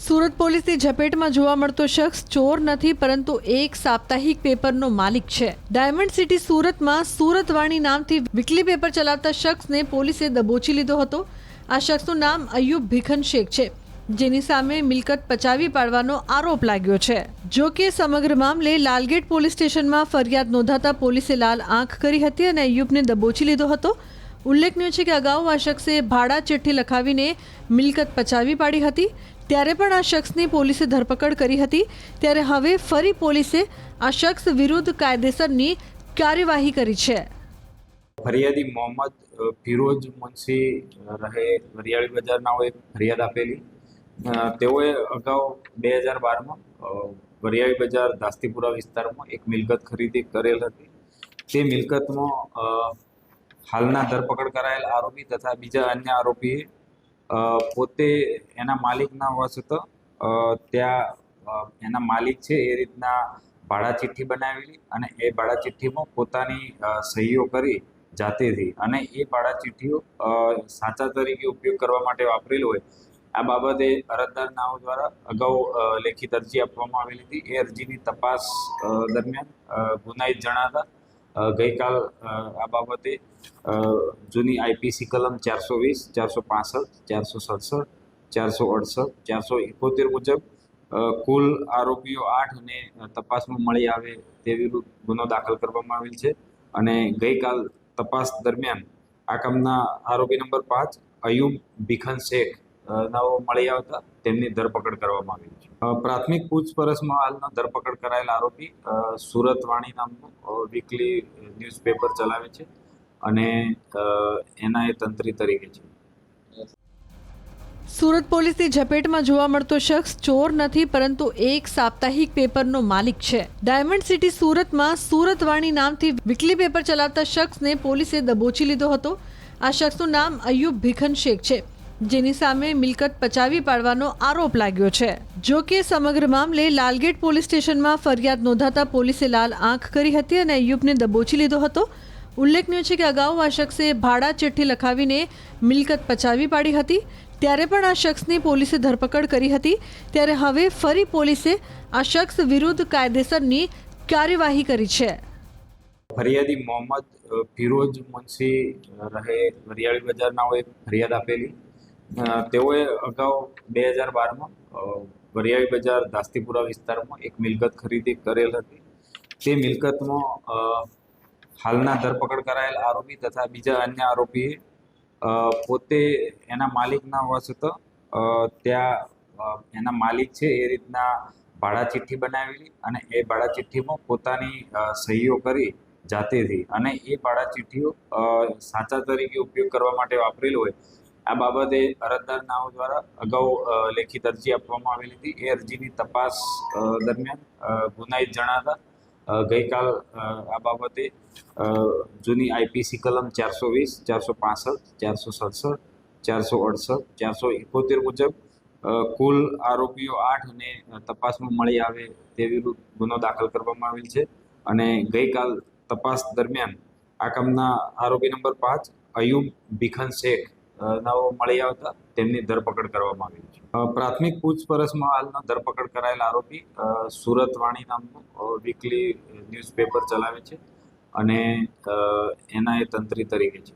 સુરત પોલીસની ઝપેટમાં જોવા મળતો શખ્સ ચોર નથી પરંતુ એક સાપ્તાહિક પેપરનો માલિક છે। ડાયમંડ સિટી સુરતમાં સુરતવાણી નામથી વીકલી પેપર ચલાવતા શખ્સને પોલીસે દબોચી લીધો હતો। આ શખ્સનું નામ અયુબ ભીખન શેખ છે, જેની સામે મિલકત પચાવી પાડવાનો આરોપ લાગ્યો છે। જો કે સમગ્ર મામલે લાલગેટ પોલીસ સ્ટેશનમાં ફરિયાદ નોંધાતા પોલીસે લાલ આંખ કરી હતી અને અયુબને દબોચી લીધો હતો। ઉલ્લેખનીય છે કે અગાઉ આ શખ્સે ભાડા ચિઠ્ઠી લખાવીને મિલકત પચાવી પાડી હતી, ત્યારે પણ આ શખ્સની પોલીસે ધરપકડ કરી હતી। ત્યારે હવે ફરી પોલીસે આ શખ્સ વિરુદ્ધ કાયદેસરની કાર્યવાહી કરી છે। ફરિયાદી મોહમ્મદ ફિરોજ મુનશી રહે વરિયાળી બજારના એક ફરિયાદ આપેલી। તેઓએ અગાઉ 2012માં વરિયાળી બજાર દાસ્તીપુરા વિસ્તારમાં એક મિલકત ખરીદી કરેલ હતી। તે મિલકતમાં હાલના ધરપકડ કરાયેલ આરોપી તથા બીજા અન્ય આરોપીએ પોતે એના માલિક ના હોવા છતાં ત્યાં એના માલિક છે એ રીતના ભાડા ચિઠ્ઠી બનાવેલી અને એ ભાડા ચિઠ્ઠીમાં પોતાની સહીઓ કરી જાતેથી અને એ ભાડા ચિઠ્ઠીઓ સાચા તરીકે ઉપયોગ કરવા માટે વાપરેલ હોય, આ બાબતે અરજદાર નાઓ દ્વારા અગાઉ લેખિત અરજી આપવામાં આવેલી હતી। એ અરજીની તપાસ દરમિયાન ગુનાહિત જણાતા ગઈકાલ આ બાબતે જૂની આઈપીસી કલમ 420, 465, 467, 468, 471 મુજબ કુલ આરોપીઓ 8 અને તપાસમાં મળી આવે તે વિરુદ્ધ ગુનો દાખલ કરવામાં આવેલ છે અને ગઈકાલ તપાસ દરમિયાન આ કામના આરોપી નંબર 5 અયુબ ભીખન શેખ નાઓ મળી આવતા તેમની ધરપકડ કરવામાં આવી છે। પ્રાથમિક પૂછપરછમાં હાલના ધરપકડ કરાયેલ આરોપી સુરતવાણી નામનું વીકલી ન્યૂઝપેપર ચલાવે છે અને એના એ તંત્રી તરીકે છે। સુરત પોલીસની ઝપેટમાં જોવા મળતો શખ્સ ચોર નથી પરંતુ એક સાપ્તાહિક પેપરનો માલિક છે। ડાયમંડ સિટી સુરતમાં સુરતવાણી નામથી વીકલી પેપર ચલાવતા શખ્સને પોલીસે દબોચી લીધો હતો। આ શખ્સનું નામ અયુબ ભીખન શેખ છે, જેની સામે મિલકત પચાવી પાડવાનો આરોપ લાગ્યો છે। જો કે સમગ્ર મામલે લાલગેટ પોલીસ સ્ટેશનમાં ફરિયાદ નોંધાતા પોલીસે લાલ આંખ કરી હતી અને અયુબને દબોચી લીધો હતો। ઉલ્લેખનીય છે કે અગાઉ આ શખ્સે ભાડા ચિઠ્ઠી લખાવીને મિલકત પચાવી પાડી હતી, ત્યારે પણ આ શખ્સની પોલીસે ધરપકડ કરી હતી। ત્યારે હવે ફરી પોલીસે આ શખ્સ વિરુદ્ધ કાયદેસરની કાર્યવાહી કરી છે। ફરિયાદી મોહમ્મદ ફિરોજ મુનશી રહે વરિયાળી બજારના એક ફરિયાદ આપેલી। તેઓએ અગાઉ 2012માં વરિયાળી બજાર દાસ્તીપુરા વિસ્તારમાં એક મિલકત ખરીદી કરેલ હતી। તે મિલકતમાં હાલના ધરપકડ કરાયેલ આરોપી તથા બીજા અન્ય આરોપીએ પોતે એના માલિક ના હોવા છતાં ત્યાં એના માલિક છે એ રીતના ભાડા ચિઠ્ઠી બનાવેલી અને એ ભાડા ચિઠ્ઠીમાં પોતાની સહીઓ કરી જાતેથી અને એ ભાડા ચિઠ્ઠીઓ સાચા તરીકે ઉપયોગ કરવા માટે વાપરેલ હોય, આ બાબતે અરજદાર નાઓ દ્વારા અગાઉ લેખિત અરજી આપવામાં આવેલી હતી। એ અરજીની તપાસ દરમિયાન ગુનાહિત જણાતા ગઈકાલ આ બાબતે જૂની આઈપીસી કલમ 420, 465, 467, 468, 471 મુજબ કુલ આરોપીઓ 8 અને તપાસમાં મળી આવે તે વિરુદ્ધ ગુનો દાખલ કરવામાં આવેલ છે અને ગઈકાલ તપાસ દરમિયાન આ કામના આરોપી નંબર 5 અયુબ ભીખન શેખ નાઓ મળી આવતા તેમની ધરપકડ કરવામાં આવી છે। પ્રાથમિક પૂછપરછમાં હાલના ધરપકડ કરાયેલ આરોપી સુરતવાણી નામનું વીકલી ન્યૂઝપેપર ચલાવે છે અને એના એ તંત્રી તરીકે છે।